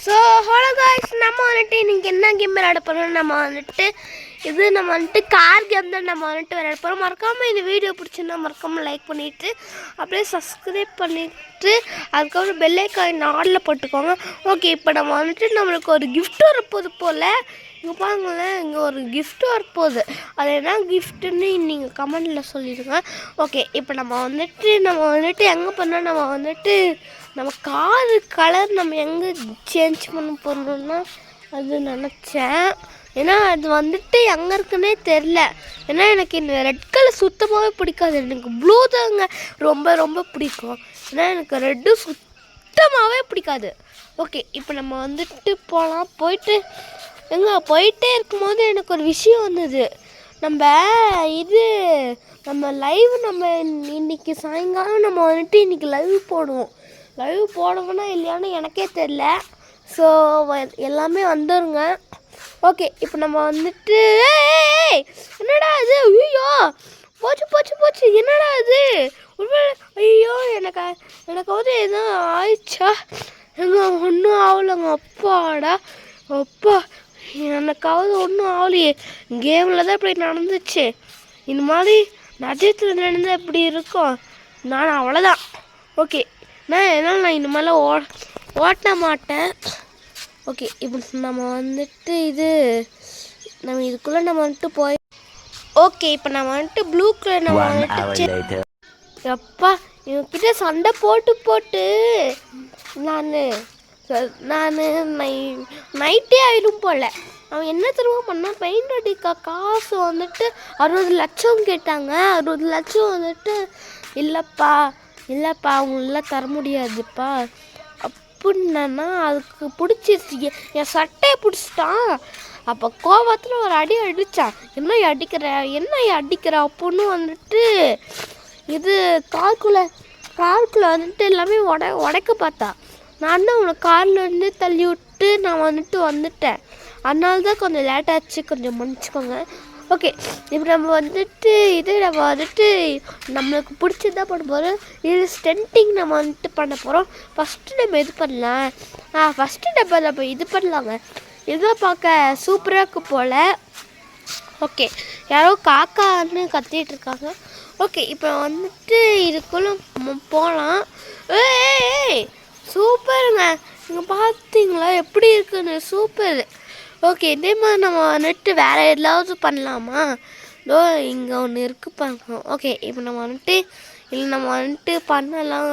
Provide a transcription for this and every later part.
So hello guys, நம்ம வந்துட்டு இன்றைக்கி என்ன கேம் விளையாட போகிறோம்? நம்ம வந்துட்டு கார் கேம் தான் நம்ம வந்துட்டு விளையாட போகிறோம். மறக்காமல் இந்த வீடியோ பிடிச்சிருந்தா மறக்காமல் லைக் பண்ணிவிட்டு அப்படியே சப்ஸ்கிரைப் பண்ணிவிட்டு அதுக்கப்புறம் பெல் ஐக்கான் ஆடில் போட்டுக்கோங்க. ஓகே, இப்போ நம்ம வந்துட்டு நம்மளுக்கு ஒரு கிஃப்ட் வரப்போகுது போல். இங்கே பாருங்களேன், இங்கே ஒரு கிஃப்ட் வரப்போகுது. அது என்ன கிஃப்ட்டுன்னு நீங்கள் கமெண்டில் சொல்லிடுங்க. ஓகே, இப்போ நம்ம வந்துட்டு எங்கே பண்ணால் நம்ம காரு கலர் நம்ம எங்கே சேஞ்ச் பண்ண போகிறோம்னா அது நினச்சேன். ஏன்னா அது வந்துட்டு எங்கே இருக்குன்னே தெரில. ஏன்னா எனக்கு இந்த ரெட் கலர் சுத்தமாகவே பிடிக்காது. எனக்கு ப்ளூ தாங்க ரொம்ப ரொம்ப பிடிக்கும். ஏன்னா எனக்கு ரெட்டு சுத்தமாகவே பிடிக்காது. ஓகே, இப்போ நம்ம வந்துட்டு போகலாம். போயிட்டே இருக்கும்போது எனக்கு ஒரு விஷயம் வந்தது. நம்ம லைவ் இன்னைக்கு சாயங்காலம் நம்ம வந்துட்டு இன்றைக்கி லைவ் போடுவோம்னா இல்லையான்னு எனக்கே தெரில. ஸோ எல்லாமே வந்துடுங்க. ஓகே, இப்போ நம்ம வந்துட்டு என்னடா இது? ஐயோ போச்சு என்னடா இது? ஐயோ எனக்கு வந்து எதுவும் ஆயிடுச்சா? ஒன்றும் ஆகலைங்க. அப்பா எனக்காவது ஒன்றும் ஆகலையே. கேமில் தான் இப்படி நடந்துச்சு. இந்த மாதிரி நட்சத்திரம் நடந்தால் எப்படி இருக்கும்? நான் அவ்வளோதான். ஓகே, நான் இந்த மாதிரிலாம் ஓட்ட மாட்டேன். ஓகே, இப்போ நம்ம வந்துட்டு இதுக்குள்ளே நம்ம வந்துட்டு போய் ஓகே, இப்போ நம்ம வந்துட்டு ப்ளூ கலர் நம்ம வந்துட்டு எப்பா இவங்கிட்ட சண்டை போட்டு நான் நைட்டே ஆயிடும் போல். அவன் என்ன திரும்ப பண்ணால் பெயிண்ட் அடிக்க காசு வந்துட்டு 60 லட்சம் கேட்டாங்க. 60 லட்சம் வந்துட்டு இல்லைப்பா அவங்களெலாம் தர முடியாதுப்பா அப்படின்னா அதுக்கு பிடிச்சிருச்சு. என் சட்டையை பிடிச்சிட்டான். அப்போ கோபத்தில் ஒரு அடி அடித்தான். என்ன அடிக்கிற அப்படின்னு வந்துட்டு இது காருக்குள்ளே வந்துட்டு எல்லாமே உடைக்க பார்த்தா. நான் தான் அவனை காரில் வந்து தள்ளி விட்டு நான் வந்துட்டேன். அதனால தான் கொஞ்சம் லேட்டாச்சு, கொஞ்சம் மன்னிச்சுக்கோங்க. ஓகே, இப்போ நம்ம வந்துட்டு நம்மளுக்கு பிடிச்சதான் பண்ண போகிறோம். இது ஸ்டென்ட்டிங் நம்ம வந்துட்டு பண்ண போகிறோம். ஃபஸ்ட்டு நம்ம இது பண்ணலாம். ஃபஸ்ட்டு நம்ம இது பண்ணலாங்க. இதுதான் பார்க்க சூப்பராக இருக்கு போல். ஓகே, யாரோ காக்கான்னு கத்திட்டு இருக்காங்க. ஓகே, இப்போ வந்துட்டு இதுக்குள்ளே போகலாம். ஏய் சூப்பருங்க, நீங்கள் பார்த்தீங்களா எப்படி இருக்குன்னு? சூப்பர். ஓகே, இதே மாதிரி நம்ம வந்துட்டு வேறு எதாவது பண்ணலாமா? இங்கே ஒன்று இருக்குது பாருங்க. ஓகே, இப்போ நம்ம வந்துட்டு பண்ணலாம்.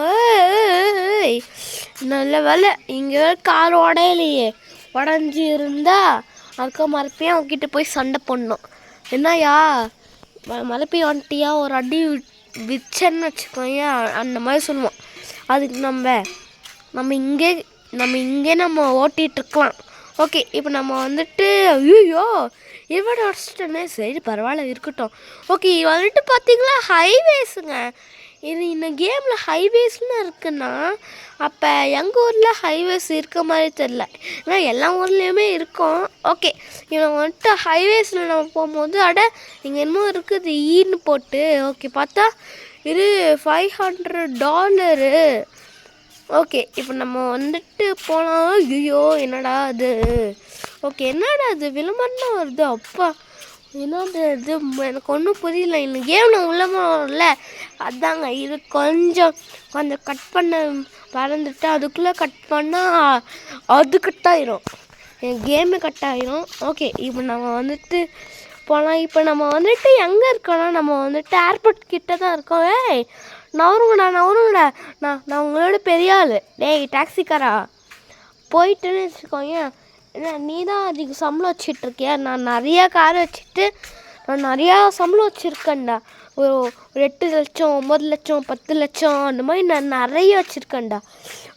நல்ல வேலை இங்கே கார் உடையலையே. உடஞ்சி இருந்தா அதுக்கு மறுபடியும் அவங்ககிட்ட போய் சண்டை போடணும். என்னையா மறுபடியும் வந்துட்டியா ஒரு அடி விச்சன்னு வச்சுக்கோங்க, அந்த மாதிரி சொல்லுவோம். அதுக்கு நம்ம இங்கே நம்ம ஓட்டிகிட்ருக்கலாம். ஓகே, இப்போ நம்ம வந்துட்டு ஐயோ இவட உடச்சிட்டேனே. சரி பரவாயில்ல, இருக்கட்டும். ஓகே, வந்துட்டு பார்த்தீங்களா ஹைவேஸுங்க. இந்த கேமில் ஹைவேஸ்னு இருக்குன்னா அப்போ எங்கள் ஊரில் ஹைவேஸ் இருக்க மாதிரி தெரில. ஏன்னா எல்லா ஊர்லேயுமே இருக்கும். ஓகே, இவன் வந்துட்டு ஹைவேஸில் நம்ம போகும்போது இங்கே இன்னும் இருக்குது ஈன்னு போட்டு. ஓகே, பார்த்தா இது $500. ஓகே, இப்போ நம்ம வந்துட்டு போகலாம். ஐயோ என்னடா அது? ஓகே, என்னடா அது விளம்பரம் வருது? அப்பா என்னது இது? எனக்கு ஒன்றும் புரியல. இந்த கேமில் விளம்பரம்ல அதாங்க. இது கொஞ்சம் கட் பண்ண பறந்துட்டு அதுக்குள்ளே கட் பண்ணால் அது கட் ஆயிரும். என் கேமு கட் ஆயிரும். ஓகே, இப்போ நம்ம வந்துட்டு போகலாம். இப்போ நம்ம வந்துட்டு எங்கே இருக்கோன்னா நம்ம வந்துட்டு ஏர்போர்ட் கிட்ட தான் இருக்கோம். நவருங்கடா. நான் உங்களோட பெரிய ஆள். டேய் டாக்ஸிக்காரா, போயிட்டுன்னு வச்சுக்கோங்க. ஏன்னா நீ தான் அதிக சம்பளம் வச்சிட்ருக்கியா? நான் நிறையா கார் வச்சுட்டு நான் நிறையா சம்பளம் வச்சுருக்கேன்டா. ஒரு 8 லட்சம் 9 லட்சம் 10 லட்சம் அந்த மாதிரி நான் நிறைய வச்சுருக்கேன்டா.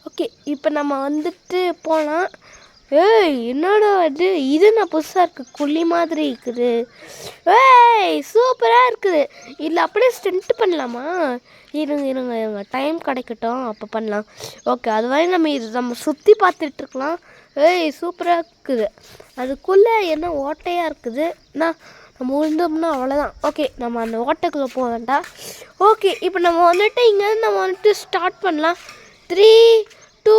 ஓகே, இப்போ நம்ம வந்துட்டு போகலாம். ஏய் என்னடா இது நான் புதுசாக இருக்குது, குழி மாதிரி இருக்குது. ஏய் சூப்பராக இருக்குது. இதில் அப்படியே ஸ்டென்ட் பண்ணலாமா? இருங்க டைம் கிடைக்கட்டும், அப்போ பண்ணலாம். ஓகே, அது வரை நம்ம சுற்றி பார்த்துட்ருக்கலாம். ஏய் சூப்பராக இருக்குது. அதுக்குள்ளே என்ன ஓட்டையாக இருக்குது. நம்ம விழுந்தோம்னா அவ்வளோதான். ஓகே, நம்ம அந்த ஓட்டைக்குள்ளே போக வேண்டாம். ஓகே, இப்போ நம்ம வந்துட்டு ஸ்டார்ட் பண்ணலாம். 3, 2,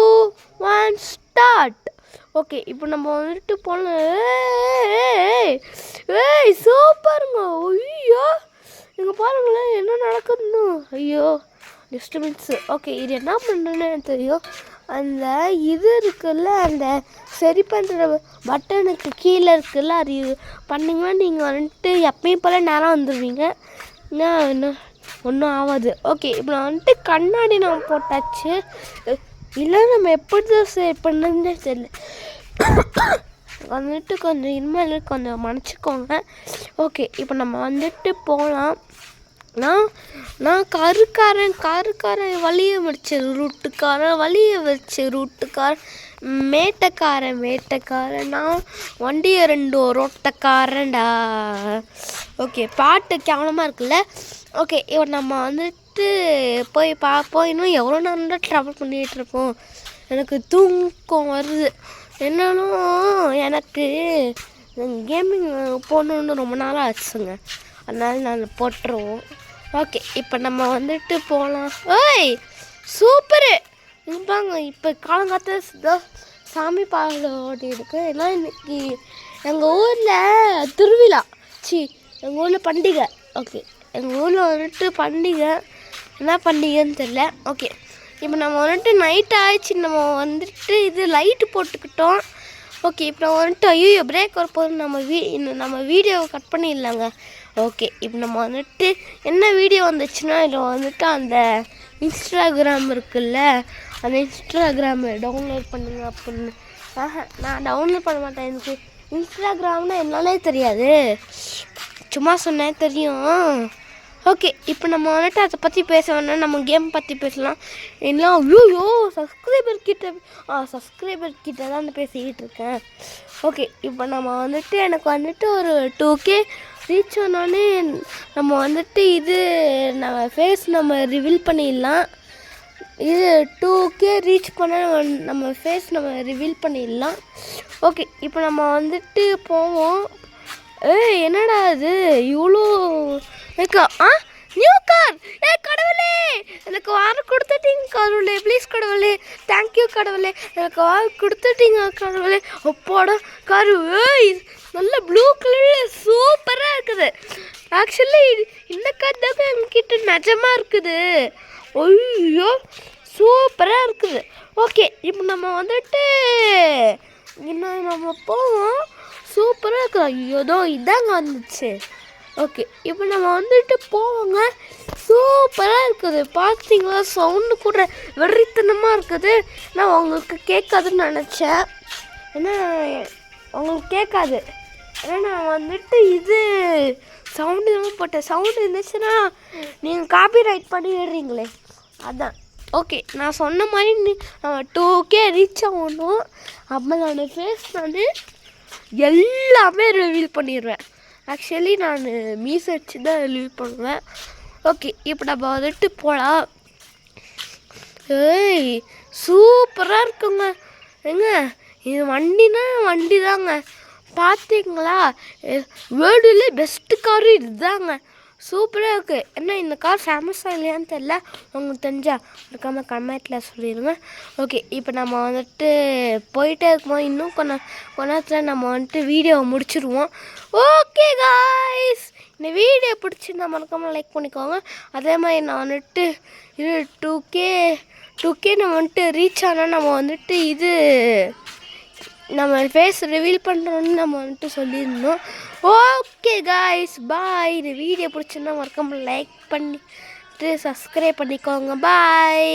1 ஸ்டார்ட். ஓகே இப்போ நம்ம வந்துட்டு போகலாம். ஏய் சூப்பருங்க. ஐயோ இங்கே பாருங்களேன் என்ன நடக்குதுன்னு. ஐயோ டிஸ்டர்பன்ஸு. ஓகே இது என்ன பண்ணுறேன்னு எனக்கு தெரியும். அந்த இது இருக்குல்ல, அந்த சரி பண்ணுற பட்டனுக்கு கீழே இருக்குல்ல, அது பண்ணிங்கன்னா நீங்கள் வந்துட்டு எப்பயும் போல் நேரம் வந்துடுவீங்க. இன்னும் ஒன்றும் ஆகாது. ஓகே இப்போ நான் வந்துட்டு கண்ணாடி நான் போட்டாச்சு. இல்லை நம்ம எப்படி தான் சரி பண்ணுறதுன்னு தெரியல. வந்துட்டு கொஞ்சம் இனிமேல் கொஞ்சம் மன்னிச்சிக்கோங்க. ஓகே இப்போ நம்ம வந்துட்டு போகலாம். நான் காருக்காரன் வழிய வச்ச ரூட்டுக்காரன் மேட்டக்காரன் நான் வண்டியை 2 ரோட்டக்காரன்டா. ஓகே பாட்டு கேவலமாக இருக்குல்ல. ஓகே இப்போ நம்ம வந்துட்டு போய் பார்ப்போம். இன்னும் எவ்வளோ நேரம் தான் ட்ராவல் பண்ணிகிட்ருக்கோம். எனக்கு தூக்கம் வருது. என்னன்னா எனக்கு கேமிங் போகணுன்னு ரொம்ப நாளாக ஆச்சுங்க. அதனால நான் போட்டுருவோம். ஓகே இப்போ நம்ம வந்துட்டு போகலாம். ஏய் சூப்பரு இருப்பாங்க. இப்போ காலங்காத்த சாமி பாடல் ஓடி இருக்கு. எல்லாம் இன்னைக்கு எங்கள் ஊரில் திருவிழா. எங்கள் ஊரில் பண்டிகை. ஓகே எங்கள் ஊரில் வந்துட்டு பண்டிகை. என்ன பண்டிகைன்னு தெரில. ஓகே இப்போ நம்ம வந்துட்டு நைட் ஆயிடுச்சு. நம்ம வந்துட்டு இது லைட்டு போட்டுக்கிட்டோம். ஓகே இப்போ நம்ம வந்துட்டு ஐயோ பிரேக் வரப்போது. நம்ம வீடியோவை கட் பண்ணிடலாங்க. ஓகே இப்போ நம்ம வந்துட்டு என்ன வீடியோ வந்துச்சுன்னா, இதில் வந்துட்டு அந்த இன்ஸ்டாகிராம் இருக்குல்ல, அந்த இன்ஸ்டாகிராமை டவுன்லோட் பண்ணுங்க அப்படின்னு. நான் டவுன்லோட் பண்ண மாட்டேன். எனக்கு இன்ஸ்டாகிராம்னா என்னன்னே தெரியாது. சும்மா சொன்னேன் தெரியும். ஓகே இப்போ நம்ம வந்துட்டு அதை பற்றி பேச வேணாம். நம்ம கேம் பற்றி பேசலாம். இல்லை ஐயோ சப்ஸ்கிரைபர் கிட்ட தான் பேசிக்கிட்டு இருக்கேன். ஓகே இப்போ நம்ம வந்துட்டு எனக்கு வந்துட்டு ஒரு 2K ரீச் ஆனோடனே நம்ம வந்துட்டு இது நம்ம ஃபேஸ் நம்ம ரிவீல் பண்ணிடலாம். இது 2K ரீச் பண்ண நம்ம ஃபேஸ் நம்ம ரிவீல் பண்ணிடலாம். ஓகே இப்போ நம்ம வந்துட்டு போவோம். என்னடா இது இவ்வளோ நியூ கார். கடவுளே எனக்கு வார கொடுத்துட்டீங்க கடவுளே. ப்ளீஸ் கடவுளே, தேங்க்யூ கடவுளே, எனக்கு வார கொடுத்துட்டீங்க கடவுளே. அப்பாடா காரு நல்ல ப்ளூ கலரில் சூப்பராக இருக்குது. ஆக்சுவலி இந்த கார் தான் என்கிட்ட நிஜமாக இருக்குது. ஐயோ சூப்பராக இருக்குது. ஓகே இப்போ நம்ம வந்துட்டு இன்னும் நம்ம போவோம். சூப்பராக இருக்குது. ஐயோதோ இதாங்க வந்துச்சு. ஓகே இப்போ நம்ம வந்துட்டு போவோங்க. சூப்பராக இருக்குது. பார்த்தீங்களா சவுண்டு கூட வெறித்தனமாக இருக்குது. நான் உங்களுக்கு கேட்காதுன்னு நினச்சேன். ஏன்னா உங்களுக்கு கேட்காது. ஏன்னா நான் வந்துட்டு இது சவுண்டு தான் போட்டேன். சவுண்டு இருந்துச்சுன்னா நீங்கள் காப்பிரைட் பண்ணிடுறீங்களே, அதான். ஓகே நான் சொன்ன மாதிரி 2K ரீச் ஆகணும். அப்போ நான் ஃபேஸ் எல்லாமே ரிவீல் பண்ணிடுவேன். ஆக்சுவலி நான் மீஸ் வச்சு தான் ரிவீல் பண்ணுவேன். ஓகே இப்போ நம்ம வந்துட்டு போகலாம். சூப்பராக இருக்குங்க. இது வண்டி தாங்க. பார்த்தீங்களா வேர்ல்டுலே பெஸ்ட்டு காரு இதுதாங்க. சூப்பராக இருக்குது. என்ன இந்த கார் ஃபேமஸாக இல்லையான்னு தெரில. உங்களுக்கு தெரிஞ்சா இருக்காமல் கமெண்ட்டில் சொல்லிடுங்க. ஓகே இப்போ நம்ம வந்துட்டு போயிட்டே இருக்கும்போது இன்னும் கொஞ்ச நேரத்தில் நம்ம வந்துட்டு வீடியோவை முடிச்சிடுவோம். ஓகே காய்ஸ் இந்த வீடியோ பிடிச்சிருந்தா மறக்காமல் லைக் பண்ணிக்கோங்க. அதே மாதிரி நான் வந்துட்டு இது 2K நம்ம வந்துட்டு ரீச் ஆனால் நம்ம வந்துட்டு இது நம்ம ஃபேஸ் ரிவீல் பண்ணுறோன்னு நம்ம வந்துட்டு சொல்லியிருந்தோம். Okay guys bye. இந்த வீடியோ பிடிச்சிருந்தா மறக்காமல் லைக் பண்ணிட்டு சப்ஸ்கிரைப் பண்ணிக்கோங்க. பாய்.